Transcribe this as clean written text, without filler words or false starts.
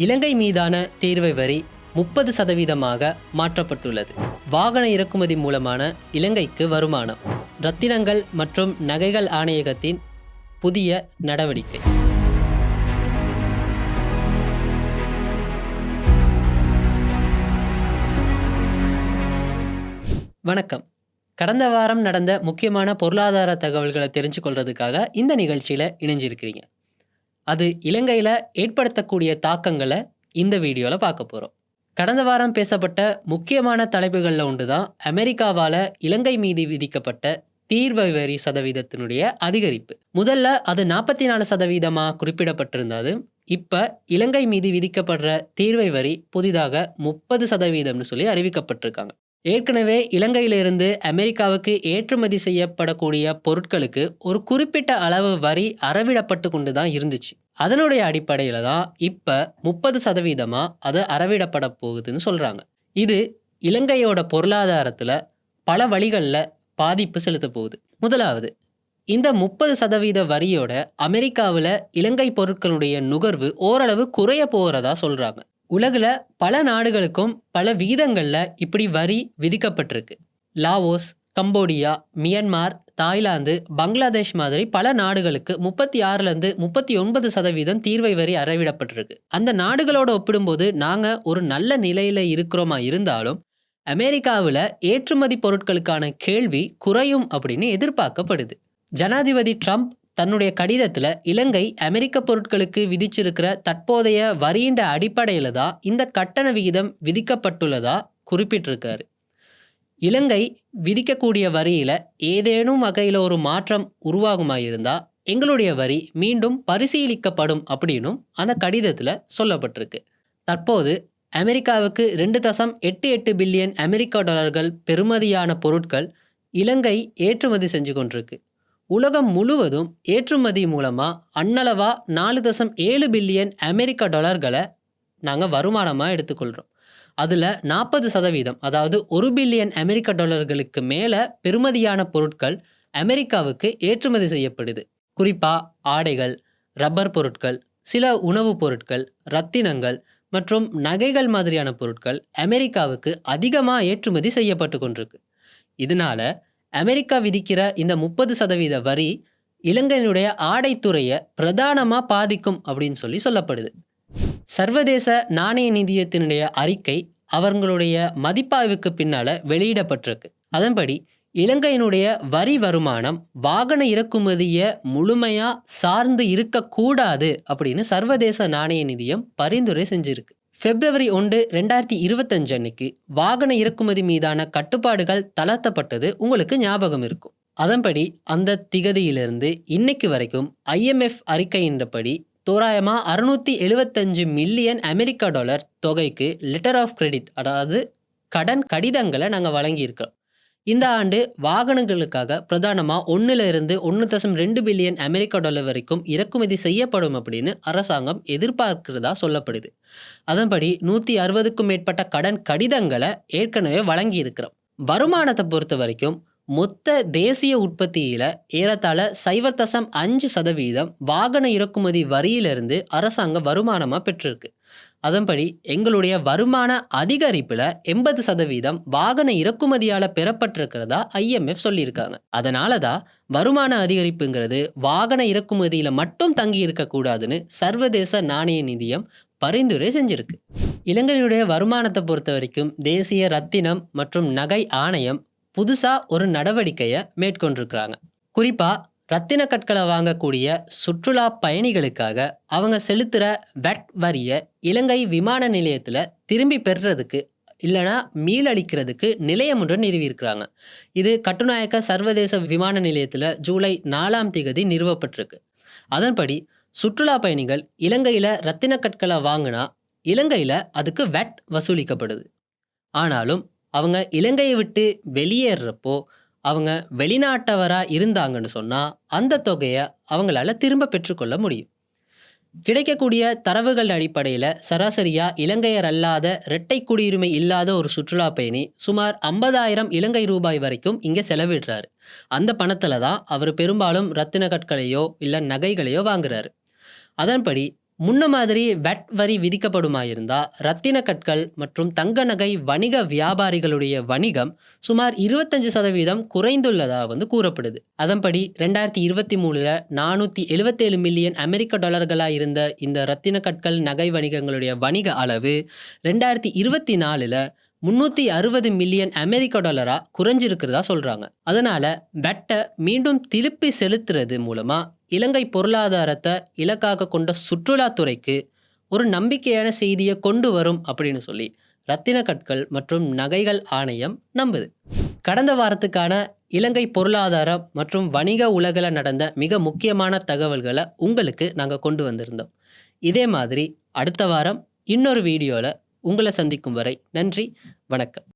இலங்கை மீதான தீர்வை வரி 30% மாற்றப்பட்டுள்ளது. வாகன இறக்குமதி மூலமான இலங்கைக்கு வருமானம். ரத்தினங்கள் மற்றும் நகைகள் ஆணையகத்தின் புதிய நடவடிக்கை. வணக்கம். கடந்த வாரம் நடந்த முக்கியமான பொருளாதார தகவல்களை தெரிஞ்சு கொள்றதுக்காக இந்த நிகழ்ச்சியில இணைஞ்சிருக்கிறீங்க. அது இலங்கையில் ஏற்படுத்தக்கூடிய தாக்கங்களை இந்த வீடியோவில் பார்க்க போகிறோம். கடந்த வாரம் பேசப்பட்ட முக்கியமான தலைப்புகளில் ஒன்று தான் அமெரிக்காவால் இலங்கை மீது விதிக்கப்பட்ட தீர்வை வரி சதவீதத்தினுடைய அதிகரிப்பு. முதல்ல அது 44% குறிப்பிடப்பட்டிருந்தது. இப்போ இலங்கை மீது விதிக்கப்படுற தீர்வை வரி புதிதாக 30% சொல்லி அறிவிக்கப்பட்டிருக்காங்க. ஏற்கனவே இலங்கையிலிருந்து அமெரிக்காவுக்கு ஏற்றுமதி செய்யப்படக்கூடிய பொருட்களுக்கு ஒரு குறிப்பிட்ட அளவு வரி அறவிடப்பட்டு கொண்டு தான் இருந்துச்சு. அதனுடைய அடிப்படையில் தான் இப்போ 30% அது அறவிடப்பட போகுதுன்னு சொல்கிறாங்க. இது இலங்கையோட பொருளாதாரத்தில் பல வழிகளில் பாதிப்பு செலுத்த போகுது. முதலாவது, இந்த 30% வரியோட அமெரிக்காவில் இலங்கை பொருட்களுடைய நுகர்வு ஓரளவு குறைய போகிறதா சொல்கிறாங்க. உலகில் பல நாடுகளுக்கும் பல வீதங்களில் இப்படி வரி விதிக்கப்பட்டிருக்கு. Laos, Cambodia, Myanmar, Thailand, Bangladesh மாதிரி பல நாடுகளுக்கு 36-39% தீர்வை வரி அறவிடப்பட்டிருக்கு. அந்த நாடுகளோட ஒப்பிடும்போது நாங்கள் ஒரு நல்ல நிலையில் இருக்கிறோமா இருந்தாலும் அமெரிக்காவில் ஏற்றுமதி பொருட்களுக்கான கேள்வி குறையும் அப்படின்னு எதிர்பார்க்கப்படுது. ஜனாதிபதி ட்ரம்ப் தன்னுடைய கடிதத்தில் இலங்கை அமெரிக்க பொருட்களுக்கு விதிச்சிருக்கிற தற்போதைய வரியின் அடிப்படையில் தான் இந்த கட்டண விகிதம் விதிக்கப்பட்டுள்ளதா குறிப்பிட்டிருக்காரு. இலங்கை விதிக்கக்கூடிய வரியில் ஏதேனும் வகையில் ஒரு மாற்றம் உருவாகுமாயிருந்தால் எங்களுடைய வரி மீண்டும் பரிசீலிக்கப்படும் அப்படின்னும் அந்த கடிதத்தில் சொல்லப்பட்டிருக்கு. தற்போது அமெரிக்காவுக்கு 2.88 பில்லியன் அமெரிக்க டாலர்கள் பெறுமதியான பொருட்கள் இலங்கை ஏற்றுமதி செஞ்சு கொண்டிருக்கு. உலகம் முழுவதும் ஏற்றுமதி மூலமாக அன்னளவா 4.7 பில்லியன் அமெரிக்க டாலர்களை நாங்கள் வருமானமாக எடுத்துக்கொள்கிறோம். அதில் 40%, அதாவது 1 பில்லியன் அமெரிக்க டாலர்களுக்கு மேலே பெறுமதியான பொருட்கள் அமெரிக்காவுக்கு ஏற்றுமதி செய்யப்படுது. குறிப்பாக ஆடைகள், ரப்பர் பொருட்கள், சில உணவுப் பொருட்கள், ரத்தினங்கள் மற்றும் நகைகள் மாதிரியான பொருட்கள் அமெரிக்காவுக்கு அதிகமாக ஏற்றுமதி செய்யப்பட்டு கொண்டிருக்கு. இதனால அமெரிக்கா விதிக்கிற இந்த 30% வரி இலங்கையினுடைய ஆடைத்துறையை பிரதானமாக பாதிக்கும் அப்படின்னு சொல்லப்படுது. சர்வதேச நாணய நிதியத்தினுடைய அறிக்கை அவர்களுடைய மதிப்பாய்வுக்கு பின்னால் வெளியிடப்பட்டிருக்கு. அதன்படி இலங்கையினுடைய வரி வருமானம் வாகன இறக்குமதியை முழுமையாக சார்ந்து இருக்கக்கூடாது அப்படின்னு சர்வதேச நாணய நிதியம் பரிந்துரை செஞ்சிருக்கு. February 1, 2025 அன்னைக்கு வாகன இறக்குமதி மீதான கட்டுப்பாடுகள் தளர்த்தப்பட்டது உங்களுக்கு ஞாபகம் இருக்கும். அதன்படி அந்த திகதியிலிருந்து இன்னைக்கு வரைக்கும் IMF அறிக்கையின்படி தோராயமாக 675 மில்லியன் அமெரிக்க டாலர் தொகைக்கு லெட்டர் ஆஃப் கிரெடிட், அதாவது கடன் கடிதங்களை நாங்கள் வழங்கியிருக்கோம். இந்த ஆண்டு வாகனங்களுக்காக பிரதானமாக 1-1.2 பில்லியன் அமெரிக்க டாலர் வரைக்கும் இறக்குமதி செய்யப்படும் அப்படின்னு அரசாங்கம் எதிர்பார்க்கிறதா சொல்லப்படுது. அதன்படி 160க்கும் மேற்பட்ட கடன் கடிதங்களை ஏற்கனவே வழங்கியிருக்கிறோம். வருமானத்தை பொறுத்த வரைக்கும் மொத்த தேசிய உற்பத்தியில் ஏறத்தாழ 0.5% வாகன இறக்குமதி வரியிலிருந்து அரசாங்கம் வருமானமாக பெற்றிருக்கு. அதன்படி எங்களுடைய வருமான அதிகரிப்பில் 80% வாகன இறக்குமதியால் பெறப்பட்டிருக்கிறதா IMF சொல்லியிருக்காங்க. அதனால தான் வருமான அதிகரிப்புங்கிறது வாகன இறக்குமதியில் மட்டும் தங்கி இருக்கக்கூடாதுன்னு சர்வதேச நாணய நிதியம் பரிந்துரை செஞ்சிருக்கு. இலங்கையினுடைய வருமானத்தை பொறுத்த வரைக்கும் தேசிய ரத்தினம் மற்றும் நகை ஆணையம் புதுசாக ஒரு நடவடிக்கையை மேற்கொண்டிருக்கிறாங்க. குறிப்பாக ரத்தின கற்களை வாங்கக்கூடிய சுற்றுலா பயணிகளுக்காக அவங்க செலுத்துகிற வெட் வரியை இலங்கை விமான நிலையத்தில் திரும்பி பெறுறதுக்கு இல்லைனா மீளளிக்கிறதுக்கு நிலையம் ஒன்று நிறுவியிருக்கிறாங்க. இது கட்டுநாயக்க சர்வதேச விமான நிலையத்தில் ஜூலை 4 நிறுவப்பட்டிருக்கு. அதன்படி சுற்றுலா பயணிகள் இலங்கையில் ரத்தின கற்களை வாங்கினா இலங்கையில் அதுக்கு வெட் வசூலிக்கப்படுது. ஆனாலும் அவங்க இலங்கையை விட்டு வெளியேறப்போ அவங்க வெளிநாட்டவராக இருந்தாங்கன்னு சொன்னால் அந்த தொகையை அவங்களால திரும்ப பெற்றுக்கொள்ள முடியும். கிடைக்கக்கூடிய தரவுகள் அடிப்படையில் சராசரியாக இலங்கையர் அல்லாத இரட்டை குடியுரிமை இல்லாத ஒரு சுற்றுலா பயணி சுமார் 50,000 இலங்கை ரூபாய் வரைக்கும் இங்கே செலவிடுறாரு. அந்த பணத்தில் தான் அவர் பெரும்பாலும் ரத்தின கற்களையோ இல்லை நகைகளையோ வாங்குறாரு. அதன்படி முன்ன மாதிரி வெட் வரி விதிக்கப்படுமாயிருந்தா ரத்தின கற்கள் மற்றும் தங்க நகை வணிக வியாபாரிகளுடைய வணிகம் சுமார் 25% குறைந்துள்ளதா கூறப்படுது. அதன்படி 2023ல 477 மில்லியன் அமெரிக்க டாலர்களா இருந்த இந்த ரத்தின கற்கள் நகை வணிகங்களுடைய வணிக அளவு 2024ல 360 மில்லியன் அமெரிக்க டாலரா குறைஞ்சிருக்கிறதா சொல்றாங்க. அதனால வெட்டை மீண்டும் திருப்பி செலுத்துறது மூலமா இலங்கை பொருளாதாரத்தை இலக்காக கொண்ட சுற்றுலாத்துறைக்கு ஒரு நம்பிக்கையான செய்தியை கொண்டு வரும் அப்படின்னு சொல்லி ரத்தின கற்கள் மற்றும் நகைகள் ஆணையம் நம்புது. கடந்த வாரத்துக்கான இலங்கை பொருளாதாரம் மற்றும் வணிக உலகில் நடந்த மிக முக்கியமான தகவல்களை உங்களுக்கு நாங்கள் கொண்டு வந்திருந்தோம். இதே மாதிரி அடுத்த வாரம் இன்னொரு வீடியோவில் உங்களை சந்திக்கும் வரை நன்றி, வணக்கம்.